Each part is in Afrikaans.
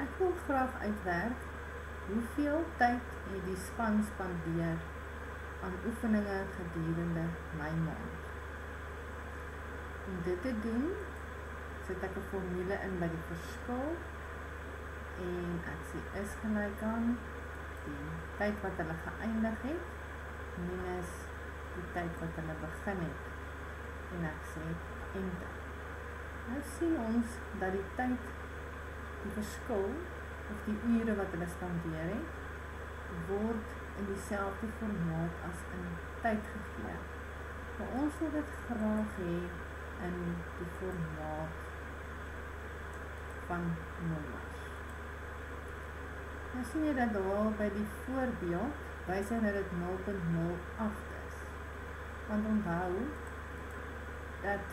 Ek wil graag uitwerk hoeveel tyd het die span spandeer aan oefeninge gedurende my maand. Om dit te doen, sit ek 'n formule in by die verskil en ek sê is gelyk aan die tyd wat hulle geëindig het minus die tyd wat hulle begin het. En ek sê enter. Nou sien ons dat die tyd, die verskil of die ure wat hulle spandeer het, word in dieselfde formaat as in tyd gegee. Maar ons wil dit graag hê in die formaat van nommers. Nou sien jy dat daar by die voorbeeld wys hy dat dit 0.08 is. Want onthou dat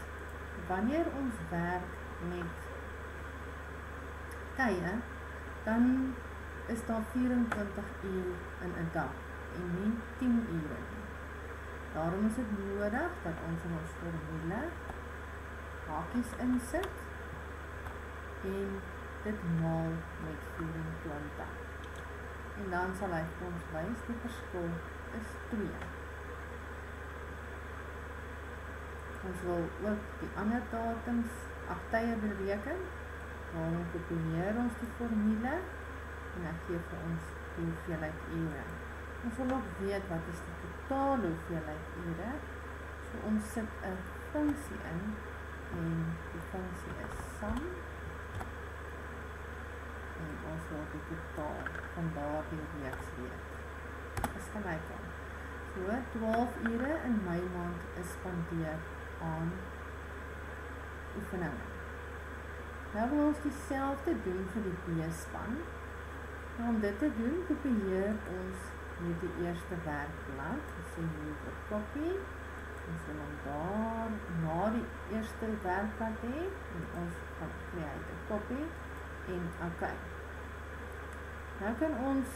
wanneer ons werk met tye, dan is daar 24 uur in 'n dag en nie 10 ure nie. Daarom is dit nodig dat ons in ons formule hakies insit en dit maal met 24. En dan sal hy vir ons wys die verskil is 2. Ons wil ook die ander datums, tye bereken. Daarom kopieer ons die formule en ek gee vir ons die hoeveelheid ure. Ons wil ook weet wat is die totale hoeveelheid ure. So ons sit 'n funksie in en die funksie is sum. En ons wil die totaal van daardie reeks weet. Is gelyk aan. So 12 ure in my maand is spandeer aan oefeninge. Nou wil ons dieselfde doen vir die B-span. Nou om dit te doen, kopieer ons met die eerste werkblad. Ons sê hier copy. Ons wil hom daar na die eerste werkblad hê en ons gaan create 'n copy en OK. Nou kan ons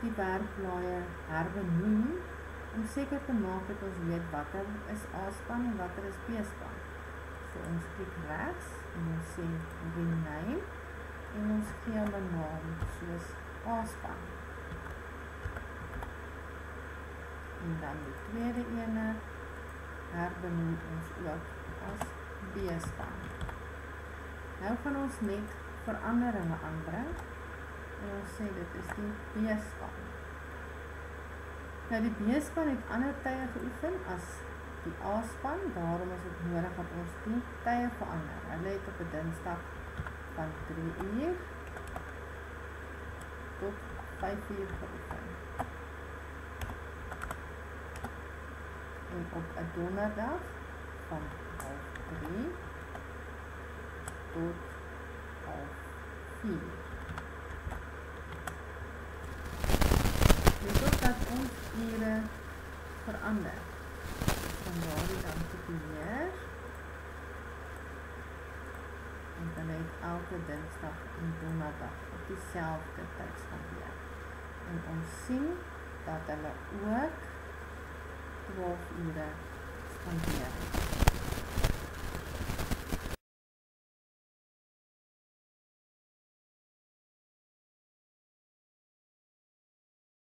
die werkblaaie herbenoem om seker te maak dat ons weet watter is A-span en watter is B-span. So ons klik regs en ons sê rename en ons gee hom 'n naam soos A-span. En dan die tweede ene herbenoem ons ook as B-span. Nou gaan ons net veranderinge aanbring en ons sê dit is die B-span. Nou die B-span het ander tye geoefen as die A-span, daarom is dit nodig dat ons die tye verander. Hulle het op 'n Dinsdag van 3 uur tot 5 uur geoefen. En op 'n Donderdag van 3:30 tot 4:00. Dit is dat ons ure verander. Van daardie dan kopieer. En dan het elke Dinsdag en Donderdag op dieselfde tyd spandeer. En ons sien dat hulle ook 12 ure spandeer.